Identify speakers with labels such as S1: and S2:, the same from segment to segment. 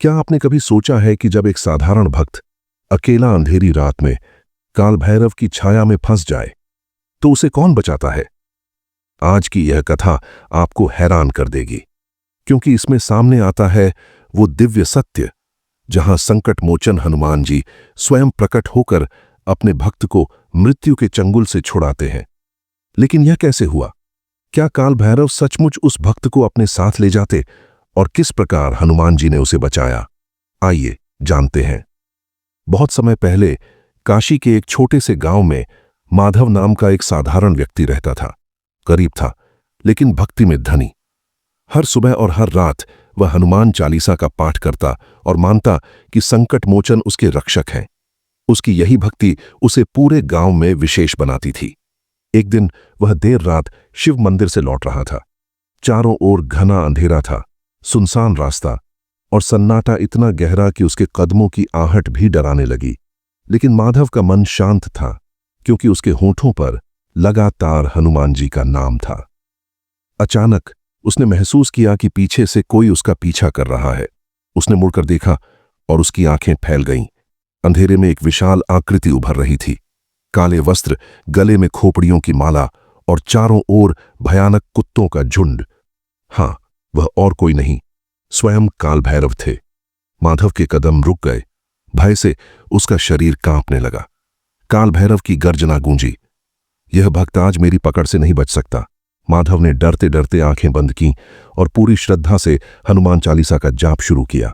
S1: क्या आपने कभी सोचा है कि जब एक साधारण भक्त अकेला अंधेरी रात में काल भैरव की छाया में फंस जाए तो उसे कौन बचाता है? आज की यह कथा आपको हैरान कर देगी, क्योंकि इसमें सामने आता है वो दिव्य सत्य जहां संकट मोचन हनुमान जी स्वयं प्रकट होकर अपने भक्त को मृत्यु के चंगुल से छुड़ाते हैं। लेकिन यह कैसे हुआ? क्या काल भैरव सचमुच उस भक्त को अपने साथ ले जाते और किस प्रकार हनुमान जी ने उसे बचाया? आइए जानते हैं। बहुत समय पहले काशी के एक छोटे से गांव में माधव नाम का एक साधारण व्यक्ति रहता था। गरीब था, लेकिन भक्ति में धनी। हर सुबह और हर रात वह हनुमान चालीसा का पाठ करता और मानता कि संकट मोचन उसके रक्षक हैं। उसकी यही भक्ति उसे पूरे गांव में विशेष बनाती थी। एक दिन वह देर रात शिव मंदिर से लौट रहा था। चारों ओर घना अंधेरा था, सुनसान रास्ता और सन्नाटा इतना गहरा कि उसके कदमों की आहट भी डराने लगी। लेकिन माधव का मन शांत था, क्योंकि उसके होठों पर लगातार हनुमान जी का नाम था। अचानक उसने महसूस किया कि पीछे से कोई उसका पीछा कर रहा है। उसने मुड़कर देखा और उसकी आंखें फैल गईं। अंधेरे में एक विशाल आकृति उभर रही थी। काले वस्त्र, गले में खोपड़ियों की माला और चारों ओर भयानक कुत्तों का झुंड। हां, वह और कोई नहीं, स्वयं काल भैरव थे। माधव के कदम रुक गए। भय से उसका शरीर कांपने लगा। काल भैरव की गर्जना गूंजी, यह भक्त आज मेरी पकड़ से नहीं बच सकता। माधव ने डरते डरते आंखें बंद की और पूरी श्रद्धा से हनुमान चालीसा का जाप शुरू किया।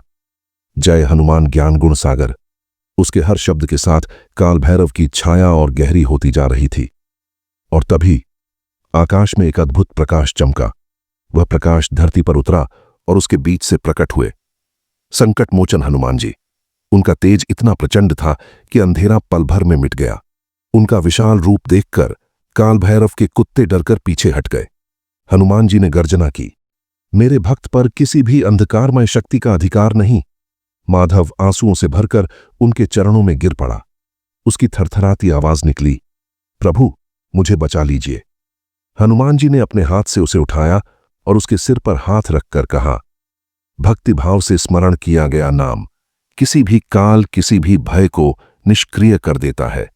S1: जय हनुमान ज्ञान गुण सागर। उसके हर शब्द के साथ काल भैरव की छाया और गहरी होती जा रही थी। और तभी आकाश में एक अद्भुत प्रकाश चमका। वह प्रकाश धरती पर उतरा और उसके बीच से प्रकट हुए संकट मोचन हनुमान जी। उनका तेज इतना प्रचंड था कि अंधेरा पल भर में मिट गया। उनका विशाल रूप देखकर काल भैरव के कुत्ते डरकर पीछे हट गए। हनुमान जी ने गर्जना की, मेरे भक्त पर किसी भी अंधकारमय शक्ति का अधिकार नहीं। माधव आंसुओं से भरकर उनके चरणों में गिर पड़ा। उसकी थरथराती आवाज निकली, प्रभु मुझे बचा लीजिए। हनुमान जी ने अपने हाथ से उसे उठाया और उसके सिर पर हाथ रखकर कहा, भक्तिभाव से स्मरण किया गया नाम किसी भी काल, किसी भी भय को निष्क्रिय कर देता है।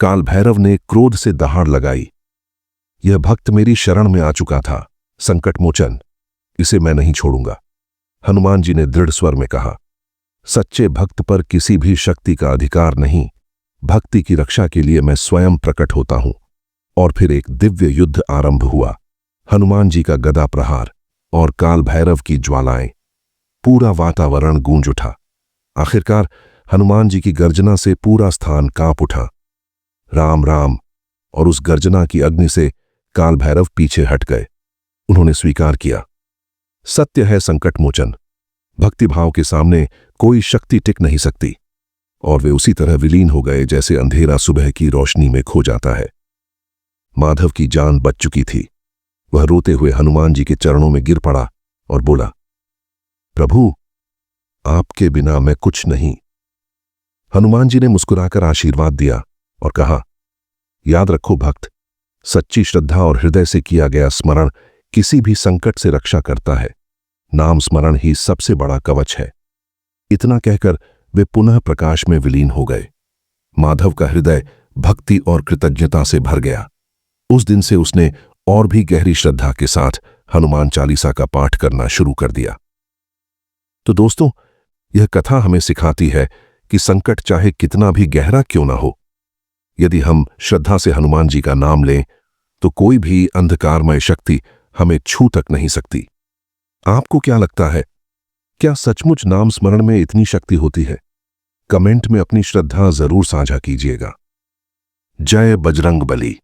S1: काल भैरव ने क्रोध से दहाड़ लगाई, यह भक्त मेरी शरण में आ चुका था, संकट मोचन, इसे मैं नहीं छोड़ूंगा। हनुमान जी ने दृढ़ स्वर में कहा, सच्चे भक्त पर किसी भी शक्ति का अधिकार नहीं। भक्ति की रक्षा के लिए मैं स्वयं प्रकट होता हूं। और फिर एक दिव्य युद्ध आरंभ हुआ। हनुमान जी का गदा प्रहार और काल भैरव की ज्वालाएं। पूरा वातावरण गूंज उठा। आखिरकार हनुमान जी की गर्जना से पूरा स्थान कांप उठा। राम राम। और उस गर्जना की अग्नि से काल भैरव पीछे हट गए। उन्होंने स्वीकार किया, सत्य है संकट मोचन, भक्तिभाव के सामने कोई शक्ति टिक नहीं सकती। और वे उसी तरह विलीन हो गए जैसे अंधेरा सुबह की रोशनी में खो जाता है। माधव की जान बच चुकी थी। वह रोते हुए हनुमान जी के चरणों में गिर पड़ा और बोला, प्रभु आपके बिना मैं कुछ नहीं। हनुमान जी ने मुस्कुराकर आशीर्वाद दिया और कहा, याद रखो भक्त, सच्ची श्रद्धा और हृदय से किया गया स्मरण किसी भी संकट से रक्षा करता है। नाम स्मरण ही सबसे बड़ा कवच है। इतना कहकर वे पुनः प्रकाश में विलीन हो गए। माधव का हृदय भक्ति और कृतज्ञता से भर गया। उस दिन से उसने और भी गहरी श्रद्धा के साथ हनुमान चालीसा का पाठ करना शुरू कर दिया। तो दोस्तों, यह कथा हमें सिखाती है कि संकट चाहे कितना भी गहरा क्यों ना हो, यदि हम श्रद्धा से हनुमान जी का नाम लें तो कोई भी अंधकारमय शक्ति हमें छू तक नहीं सकती। आपको क्या लगता है, क्या सचमुच नाम स्मरण में इतनी शक्ति होती है? कमेंट में अपनी श्रद्धा जरूर साझा कीजिएगा। जय बजरंग बली।